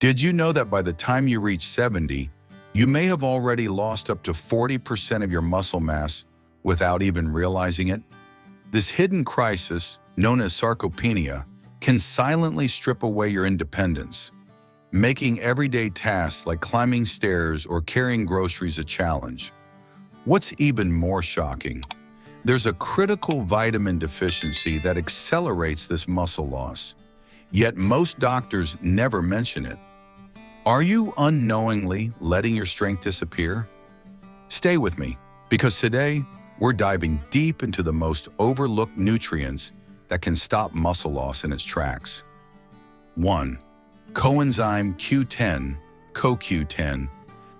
Did you know that by the time you reach 70, you may have already lost up to 40% of your muscle mass without even realizing it? This hidden crisis, known as sarcopenia, can silently strip away your independence, making everyday tasks like climbing stairs or carrying groceries a challenge. What's even more shocking? There's a critical vitamin deficiency that accelerates this muscle loss, yet most doctors never mention it. Are you unknowingly letting your strength disappear? Stay with me, because today we're diving deep into the most overlooked nutrients that can stop muscle loss in its tracks. 1. Coenzyme Q10, CoQ10,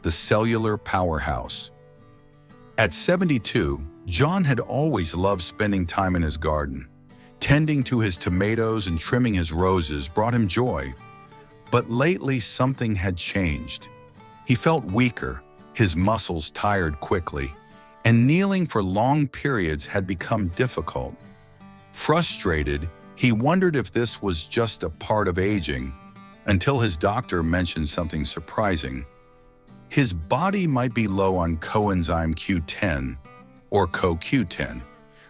the cellular powerhouse. At 72, John had always loved spending time in his garden. Tending to his tomatoes and trimming his roses brought him joy. But lately something had changed. He felt weaker, his muscles tired quickly, and kneeling for long periods had become difficult. Frustrated, he wondered if this was just a part of aging, until his doctor mentioned something surprising. His body might be low on coenzyme Q10, or CoQ10.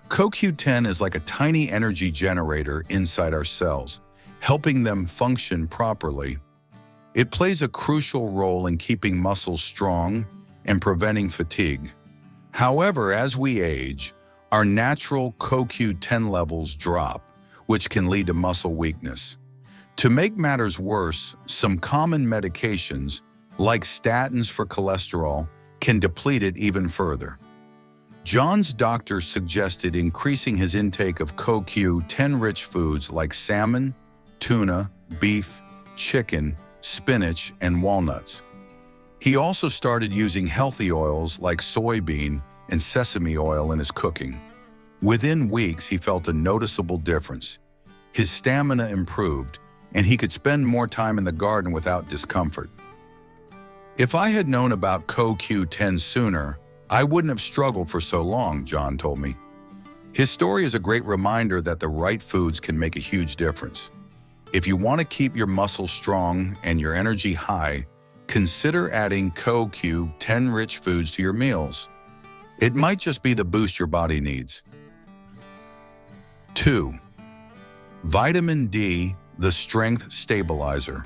CoQ10 is like a tiny energy generator inside our cells, helping them function properly. It plays a crucial role in keeping muscles strong and preventing fatigue. However, as we age, our natural CoQ10 levels drop, which can lead to muscle weakness. To make matters worse, some common medications, like statins for cholesterol, can deplete it even further. John's doctor suggested increasing his intake of CoQ10-rich foods like salmon, tuna, beef, chicken, spinach, and walnuts. He also started using healthy oils like soybean and sesame oil in his cooking. Within weeks, he felt a noticeable difference. His stamina improved, and he could spend more time in the garden without discomfort. If I had known about CoQ10 sooner, I wouldn't have struggled for so long, John told me. His story is a great reminder that the right foods can make a huge difference. If you want to keep your muscles strong and your energy high, consider adding CoQ10-rich foods to your meals. It might just be the boost your body needs. 2. Vitamin D, the strength stabilizer.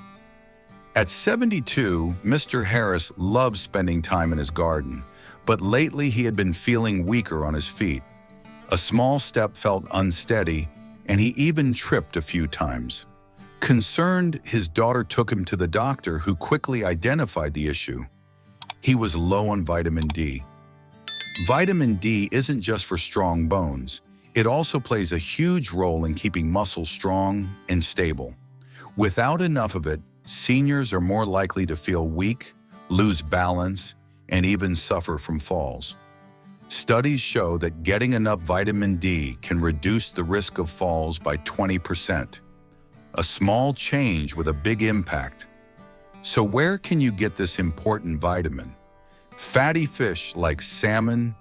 At 72, Mr. Harris loves spending time in his garden, but lately he had been feeling weaker on his feet. A small step felt unsteady, and he even tripped a few times. Concerned, his daughter took him to the doctor, who quickly identified the issue. He was low on vitamin D. Vitamin D isn't just for strong bones. It also plays a huge role in keeping muscles strong and stable. Without enough of it, seniors are more likely to feel weak, lose balance, and even suffer from falls. Studies show that getting enough vitamin D can reduce the risk of falls by 20%. A small change with a big impact. So where can you get this important vitamin? Fatty fish like salmon,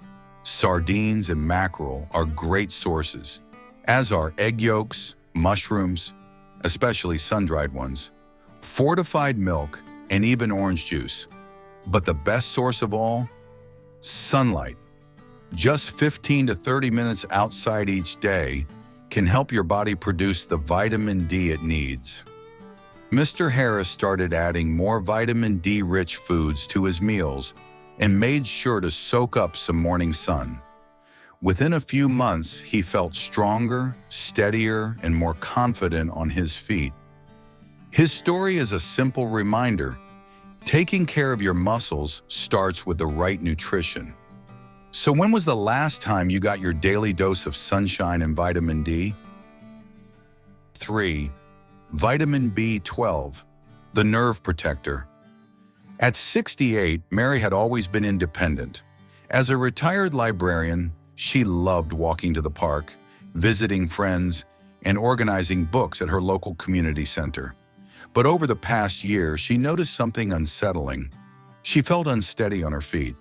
sardines, and mackerel are great sources, as are egg yolks, mushrooms, especially sun-dried ones, fortified milk, and even orange juice. But the best source of all? Sunlight. Just 15 to 30 minutes outside each day can help your body produce the vitamin D it needs. Mr. Harris started adding more vitamin D-rich foods to his meals and made sure to soak up some morning sun. Within a few months, he felt stronger, steadier, and more confident on his feet. His story is a simple reminder. Taking care of your muscles starts with the right nutrition. So when was the last time you got your daily dose of sunshine and vitamin D? 3. Vitamin B12, the nerve protector. At 68, Mary had always been independent. As a retired librarian, she loved walking to the park, visiting friends, and organizing books at her local community center. But over the past year, she noticed something unsettling. She felt unsteady on her feet.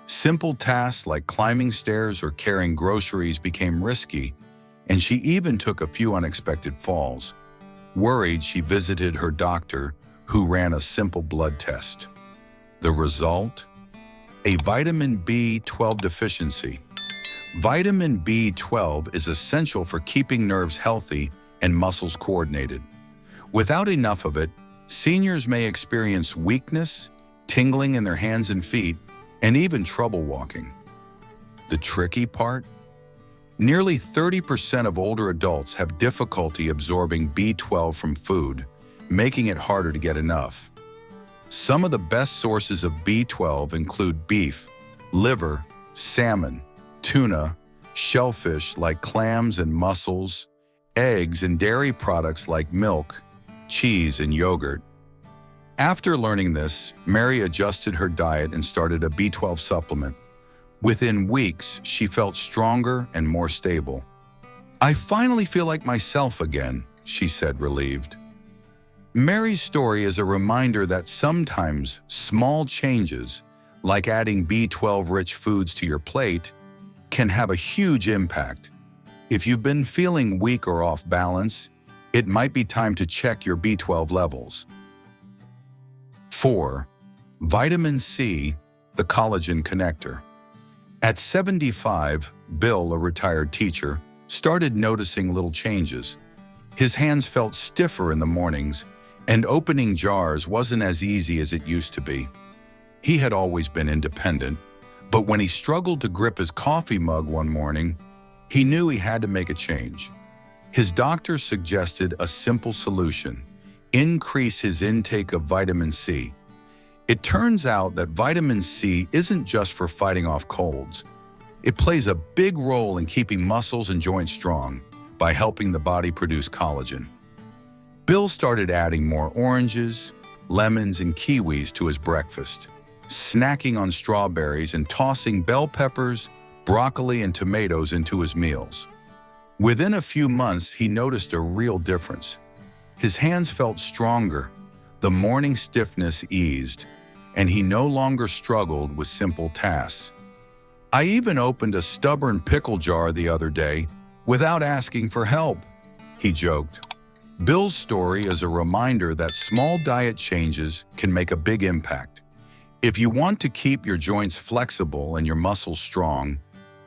Simple tasks like climbing stairs or carrying groceries became risky, and she even took a few unexpected falls. Worried, she visited her doctor, who ran a simple blood test. The result? A vitamin B12 deficiency. Vitamin B12 is essential for keeping nerves healthy and muscles coordinated. Without enough of it, seniors may experience weakness, tingling in their hands and feet, and even trouble walking. The tricky part? Nearly 30% of older adults have difficulty absorbing B12 from food, making it harder to get enough. Some of the best sources of B12 include beef, liver, salmon, tuna, shellfish like clams and mussels, eggs and dairy products like milk, cheese, and yogurt. After learning this, Mary adjusted her diet and started a B12 supplement. Within weeks, she felt stronger and more stable. "I finally feel like myself again," she said, relieved. Mary's story is a reminder that sometimes small changes, like adding B12-rich foods to your plate, can have a huge impact. If you've been feeling weak or off balance, it might be time to check your B12 levels. 4. Vitamin C, the collagen connector. At 75, Bill, a retired teacher, started noticing little changes. His hands felt stiffer in the mornings, and opening jars wasn't as easy as it used to be. He had always been independent, but when he struggled to grip his coffee mug one morning, he knew he had to make a change. His doctor suggested a simple solution: increase his intake of vitamin C. It turns out that vitamin C isn't just for fighting off colds. It plays a big role in keeping muscles and joints strong by helping the body produce collagen. Bill started adding more oranges, lemons, and kiwis to his breakfast, snacking on strawberries and tossing bell peppers, broccoli, and tomatoes into his meals. Within a few months, he noticed a real difference. His hands felt stronger, the morning stiffness eased, and he no longer struggled with simple tasks. "I even opened a stubborn pickle jar the other day without asking for help," he joked. Bill's story is a reminder that small diet changes can make a big impact. If you want to keep your joints flexible and your muscles strong,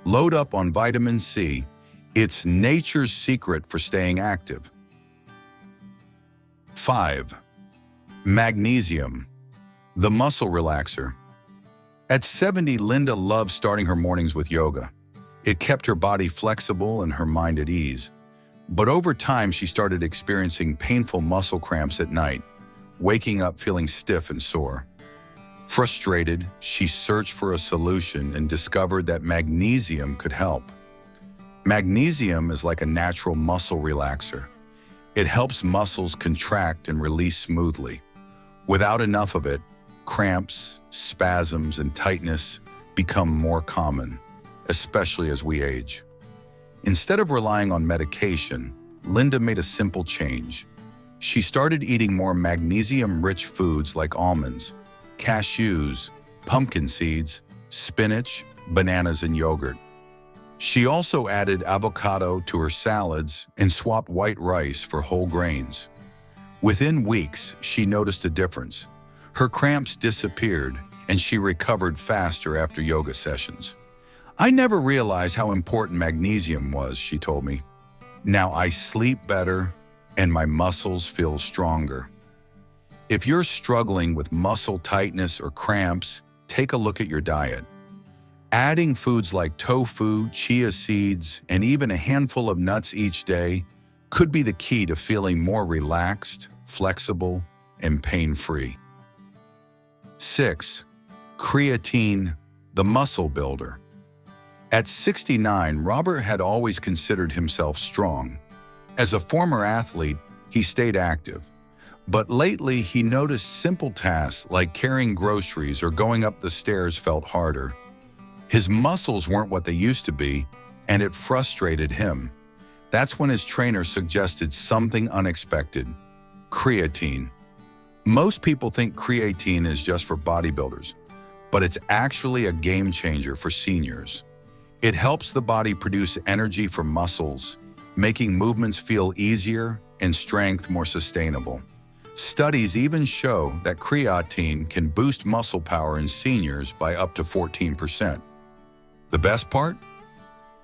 load up on vitamin C. It's nature's secret for staying active. 5. Magnesium, the muscle relaxer. At 70, Linda loved starting her mornings with yoga. It kept her body flexible and her mind at ease. But over time, she started experiencing painful muscle cramps at night, waking up feeling stiff and sore. Frustrated, she searched for a solution and discovered that magnesium could help. Magnesium is like a natural muscle relaxer. It helps muscles contract and release smoothly. Without enough of it, cramps, spasms, and tightness become more common, especially as we age. Instead of relying on medication, Linda made a simple change. She started eating more magnesium-rich foods like almonds, cashews, pumpkin seeds, spinach, bananas, and yogurt. She also added avocado to her salads and swapped white rice for whole grains. Within weeks, she noticed a difference. Her cramps disappeared, and she recovered faster after yoga sessions. "I never realized how important magnesium was," she told me. "Now I sleep better and my muscles feel stronger." If you're struggling with muscle tightness or cramps, take a look at your diet. Adding foods like tofu, chia seeds, and even a handful of nuts each day could be the key to feeling more relaxed, flexible, and pain-free. 6. Creatine, the muscle builder. At 69, Robert had always considered himself strong. As a former athlete, he stayed active. But lately, he noticed simple tasks like carrying groceries or going up the stairs felt harder. His muscles weren't what they used to be, and it frustrated him. That's when his trainer suggested something unexpected: creatine. Most people think creatine is just for bodybuilders, but it's actually a game changer for seniors. It helps the body produce energy for muscles, making movements feel easier and strength more sustainable. Studies even show that creatine can boost muscle power in seniors by up to 14%. The best part?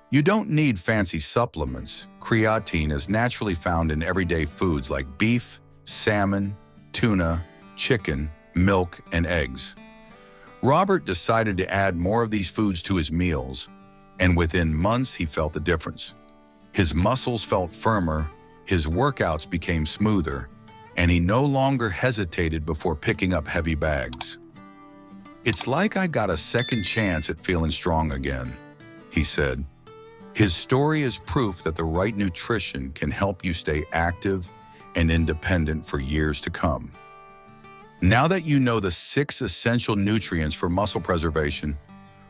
You don't need fancy supplements. Creatine is naturally found in everyday foods like beef, salmon, tuna, chicken, milk, and eggs. Robert decided to add more of these foods to his meals, and within months he felt the difference. His muscles felt firmer, his workouts became smoother, and he no longer hesitated before picking up heavy bags. "It's like I got a second chance at feeling strong again," he said. His story is proof that the right nutrition can help you stay active and independent for years to come. Now that you know the 6 essential nutrients for muscle preservation,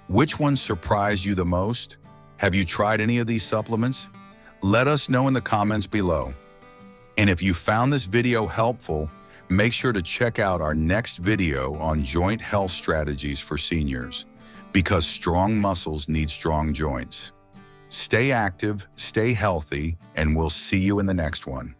which one surprised you the most? Have you tried any of these supplements? Let us know in the comments below. And if you found this video helpful, make sure to check out our next video on joint health strategies for seniors, because strong muscles need strong joints. Stay active, stay healthy, and we'll see you in the next one.